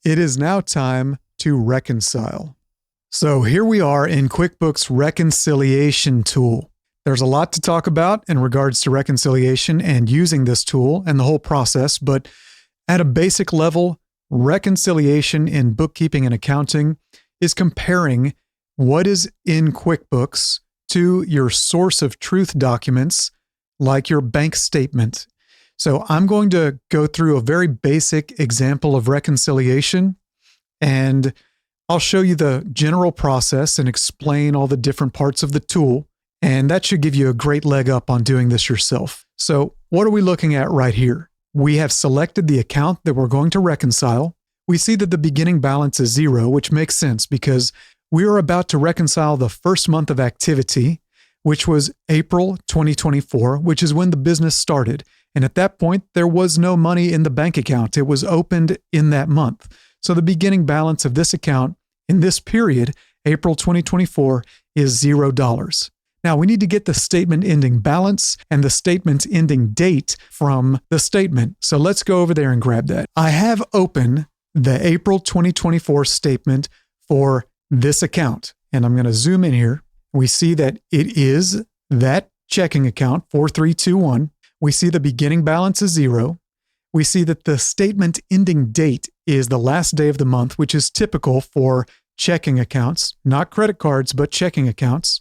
It is now time to reconcile. So here we are in QuickBooks Reconciliation tool. There's a lot to talk about in regards to reconciliation and using this tool and the whole process, but at a basic level, reconciliation in bookkeeping and accounting is comparing what is in QuickBooks to your source of truth documents, like your bank statement. So I'm going to go through a very basic example of reconciliation, and I'll show you the general process and explain all the different parts of the tool, and that should give you a great leg up on doing this yourself. So what are we looking at right here? We have selected the account that we're going to reconcile. We see that the beginning balance is 0, which makes sense because we are about to reconcile the first month of activity, which was April 2024, which is when the business started. And at that point, there was no money in the bank account. It was opened in that month. So the beginning balance of this account in this period, April 2024, is $0. Now we need to get the statement ending balance and the statement ending date from the statement. So let's go over there and grab that. I have open the April 2024 statement for this account, and I'm going to zoom in here. We see that it is that checking account 4321. We see the beginning balance is 0. We see that the statement ending date is the last day of the month, which is typical for checking accounts, not credit cards, but checking accounts.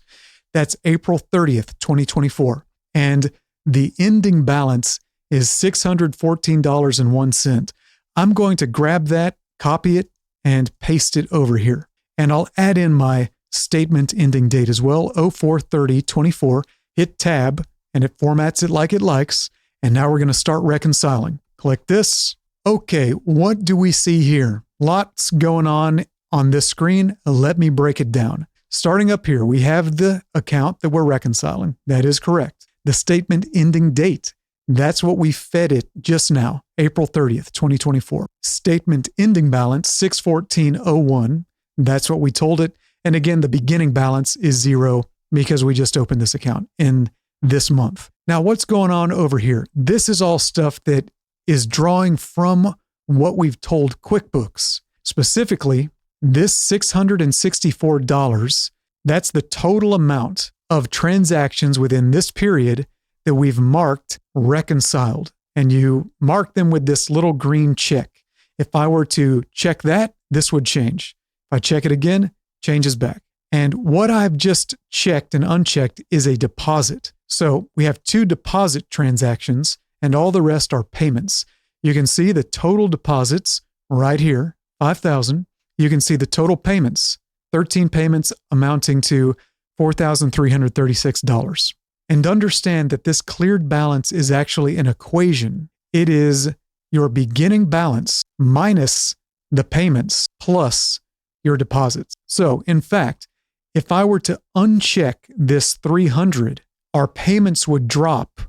That's April 30th, 2024. And the ending balance is $614.01. I'm going to grab that, copy it, and paste it over here. And I'll add in my statement ending date as well, 04/30/24. Hit tab, and it formats it like it likes. And now we're going to start reconciling. Click this. Okay, what do we see here? Lots going on this screen. Let me break it down. Starting up here, we have the account that we're reconciling. That is correct. The statement ending date, that's what we fed it just now, April 30th, 2024. Statement ending balance, 614.01. That's what we told it. And again, the beginning balance is 0 because we just opened this account in this month. Now, what's going on over here? This is all stuff that is drawing from what we've told QuickBooks. Specifically, this $664, that's the total amount of transactions within this period that we've marked reconciled. And you mark them with this little green check. If I were to check that, this would change. If I check it again, changes back. And what I've just checked and unchecked is a deposit. So we have 2 deposit transactions and all the rest are payments. You can see the total deposits right here, $5,000. You can see the total payments, 13 payments amounting to $4,336. And understand that this cleared balance is actually an equation. It is your beginning balance minus the payments plus your deposits. So in fact, if I were to uncheck this 300, our payments would drop,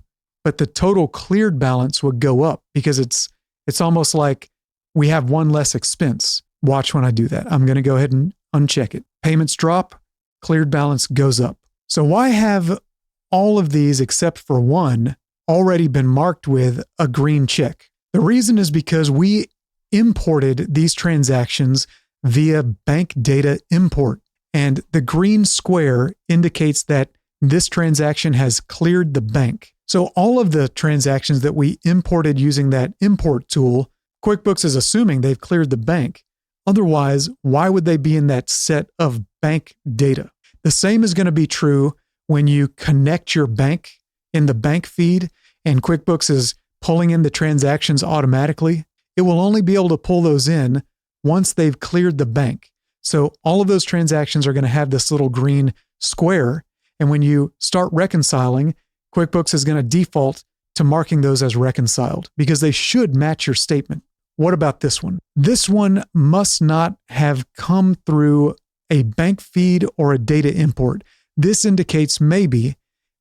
but the total cleared balance would go up because it's almost like we have one less expense. Watch when I do that. I'm going to go ahead and uncheck it. Payments drop, cleared balance goes up. So why have all of these except for one already been marked with a green check? The reason is because we imported these transactions via bank data import. And the green square indicates that this transaction has cleared the bank. So all of the transactions that we imported using that import tool, QuickBooks is assuming they've cleared the bank. Otherwise, why would they be in that set of bank data? The same is going to be true when you connect your bank in the bank feed and QuickBooks is pulling in the transactions automatically. It will only be able to pull those in once they've cleared the bank. So all of those transactions are going to have this little green square. And when you start reconciling, QuickBooks is going to default to marking those as reconciled because they should match your statement. What about this one? This one must not have come through a bank feed or a data import. This indicates maybe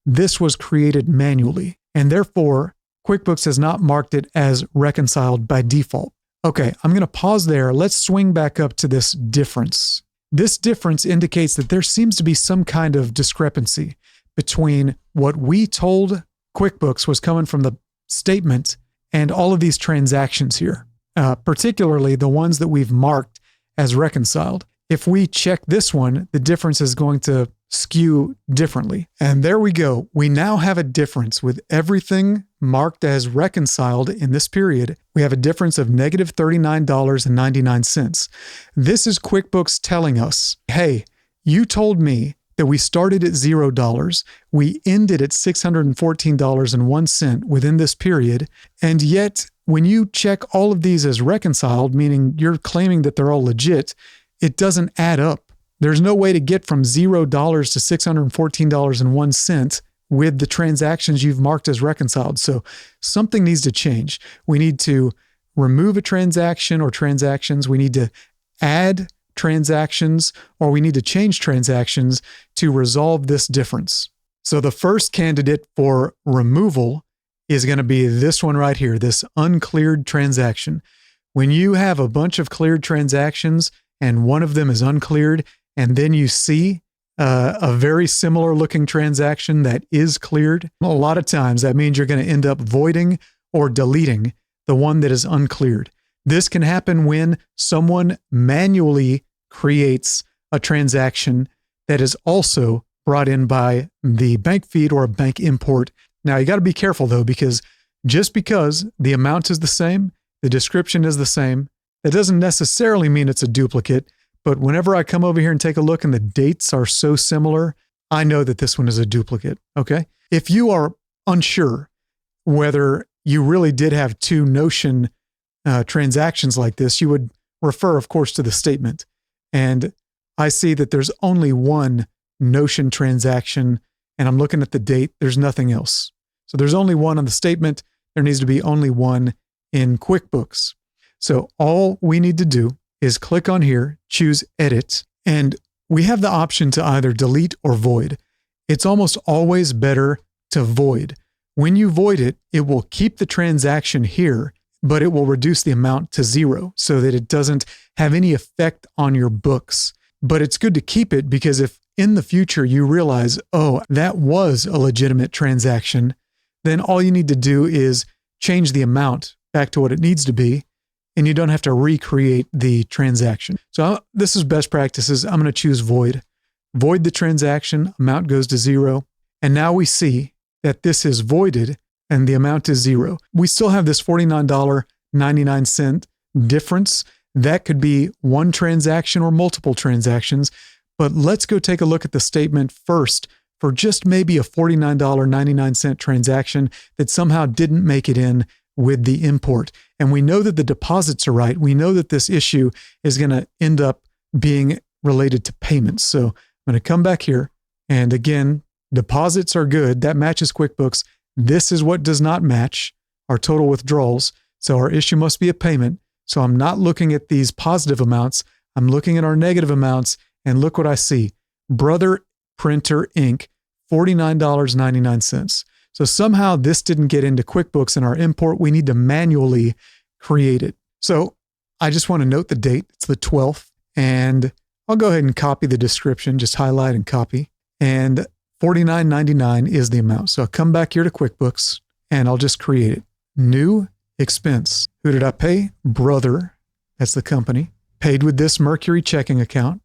this was created manually, and therefore QuickBooks has not marked it as reconciled by default. Okay, I'm going to pause there. Let's swing back up to this difference. This difference indicates that there seems to be some kind of discrepancy between what we told QuickBooks was coming from the statement and all of these transactions here. particularly the ones that we've marked as reconciled. If we check this one, the difference is going to skew differently. And there we go. We now have a difference with everything marked as reconciled in this period. We have a difference of negative $39.99. This is QuickBooks telling us, hey, you told me that we started at $0, we ended at $614.01 within this period, and yet when you check all of these as reconciled, meaning you're claiming that they're all legit, it doesn't add up. There's no way to get from $0 to $614.01 with the transactions you've marked as reconciled. So something needs to change. We need to remove a transaction or transactions. We need to add transactions, or we need to change transactions to resolve this difference. So the first candidate for removal is going to be this one right here, this uncleared transaction. When you have a bunch of cleared transactions and one of them is uncleared, and then you see a very similar looking transaction that is cleared, a lot of times that means you're going to end up voiding or deleting the one that is uncleared. This can happen when someone manually creates a transaction that is also brought in by the bank feed or a bank import. Now, you got to be careful though, because just because the amount is the same, the description is the same, that doesn't necessarily mean it's a duplicate. But whenever I come over here and take a look and the dates are so similar, I know that this one is a duplicate, okay? If you are unsure whether you really did have two Notion transactions like this, you would refer, of course, to the statement. And I see that there's only one Notion transaction, and I'm looking at the date. There's nothing else. So there's only one on the statement. There needs to be only one in QuickBooks. So all we need to do is click on here, choose Edit, and we have the option to either delete or void. It's almost always better to void. When you void it, it will keep the transaction here, but it will reduce the amount to zero so that it doesn't have any effect on your books. But it's good to keep it because if in the future you realize, oh, that was a legitimate transaction, then all you need to do is change the amount back to what it needs to be, and you don't have to recreate the transaction. So this is best practices. I'm going to choose void. Void the transaction, amount goes to zero, and now we see that this is voided and the amount is zero. We still have this $49.99 difference. That could be one transaction or multiple transactions, but let's go take a look at the statement first for just maybe a $49.99 transaction that somehow didn't make it in with the import. And we know that the deposits are right. We know that this issue is going to end up being related to payments. So I'm going to come back here. And again, deposits are good. That matches QuickBooks. This is what does not match our total withdrawals. So our issue must be a payment. So I'm not looking at these positive amounts. I'm looking at our negative amounts. And look what I see. Brother Printer Inc., $49.99. So somehow this didn't get into QuickBooks in our import. We need to manually create it. So I just want to note the date. It's the 12th. And I'll go ahead and copy the description, just highlight and copy. And $49.99 is the amount. So I'll come back here to QuickBooks and I'll just create it. New expense. Who did I pay? Brother. That's the company. Paid with this Mercury checking account.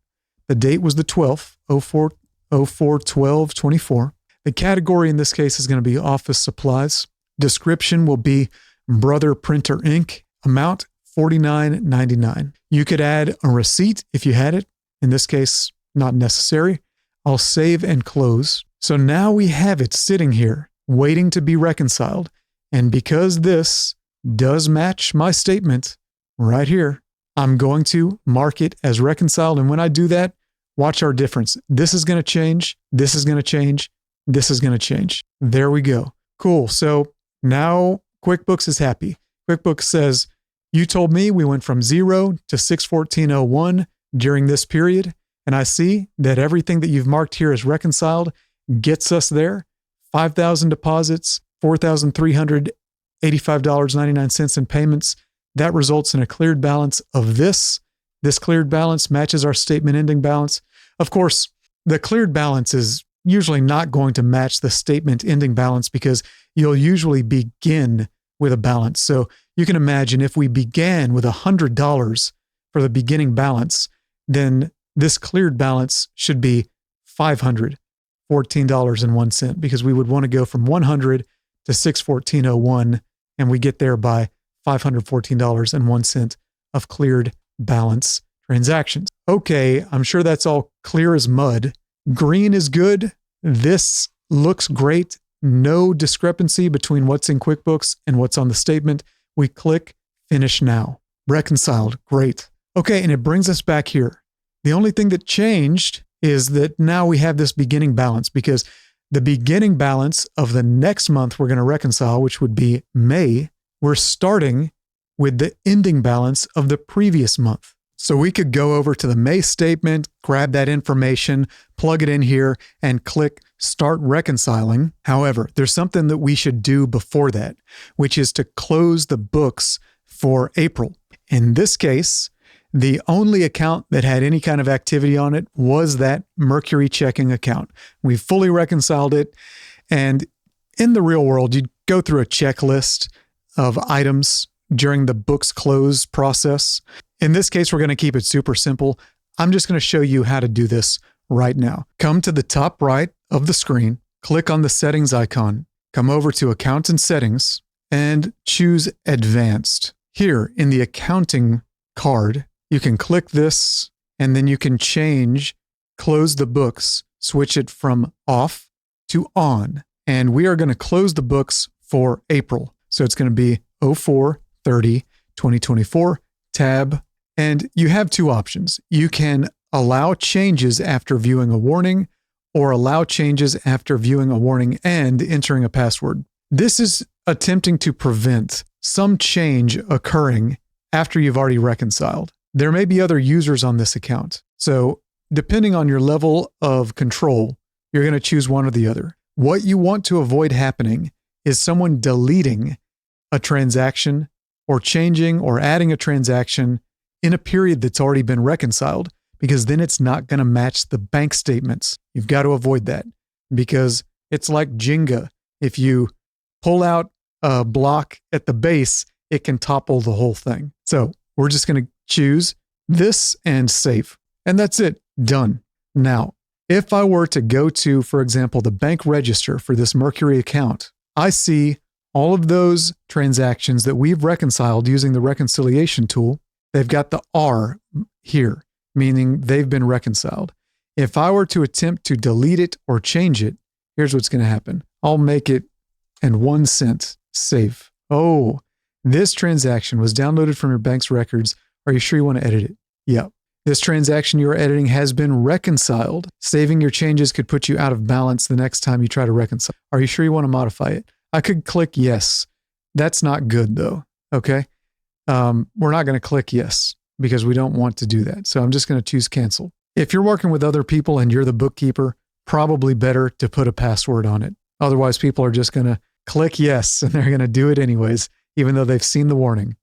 The date was the 12th, 04/12/24. The category in this case is going to be office supplies. Description will be Brother Printer Inc. Amount $49.99. You could add a receipt if you had it. In this case, not necessary. I'll save and close. So now we have it sitting here waiting to be reconciled. And because this does match my statement right here, I'm going to mark it as reconciled. And when I do that, watch our difference. This is going to change. This is going to change. This is going to change. There we go. Cool. So now QuickBooks is happy. QuickBooks says, you told me we went from 0 to 614.01 during this period. And I see that everything that you've marked here as reconciled gets us there. 5,000 deposits, $4,385.99 in payments. That results in a cleared balance of this. This cleared balance matches our statement ending balance. Of course, the cleared balance is usually not going to match the statement ending balance because you'll usually begin with a balance. So you can imagine if we began with $100 for the beginning balance, then this cleared balance should be $514.01 because we would want to go from 100 to 614.01, and we get there by $514.01 of cleared balance transactions. Okay, I'm sure that's all clear as mud. Green is good. This looks great. No discrepancy between what's in QuickBooks and what's on the statement. We click Finish Now. Reconciled. Great. Okay, and it brings us back here. The only thing that changed is that now we have this beginning balance because the beginning balance of the next month we're going to reconcile, which would be May, we're starting with the ending balance of the previous month. So we could go over to the May statement, grab that information, plug it in here, and click Start Reconciling. However, there's something that we should do before that, which is to close the books for April. In this case, the only account that had any kind of activity on it was that Mercury checking account. We fully reconciled it. And in the real world, you'd go through a checklist of items during the books close process. In this case, we're going to keep it super simple. I'm just going to show you how to do this right now. Come to the top right of the screen, click on the settings icon, come over to Account and Settings, and choose Advanced. Here in the accounting card, you can click this, and then you can change Close the Books, switch it from off to on. And we are going to close the books for April. So it's going to be 04/30/2024, tab. And you have two options. You can allow changes after viewing a warning or allow changes after viewing a warning and entering a password. This is attempting to prevent some change occurring after you've already reconciled. There may be other users on this account. So depending on your level of control, you're going to choose one or the other. What you want to avoid happening is someone deleting a transaction or changing or adding a transaction in a period that's already been reconciled, because then it's not going to match the bank statements. You've got to avoid that because it's like Jenga. If you pull out a block at the base, it can topple the whole thing. So we're just going to choose this and save. And that's it. Done. Now, if I were to go to, for example, the bank register for this Mercury account, I see all of those transactions that we've reconciled using the reconciliation tool. They've got the R here, meaning they've been reconciled. If I were to attempt to delete it or change it, here's what's going to happen. I'll make it and 1 cent, save. Oh, this transaction was downloaded from your bank's records. Are you sure you want to edit it? Yeah. This transaction you are editing has been reconciled. Saving your changes could put you out of balance the next time you try to reconcile. Are you sure you want to modify it? I could click yes. That's not good though. Okay. We're not going to click yes because we don't want to do that. So I'm just going to choose cancel. If you're working with other people and you're the bookkeeper, probably better to put a password on it. Otherwise, people are just going to click yes and they're going to do it anyways, even though they've seen the warning.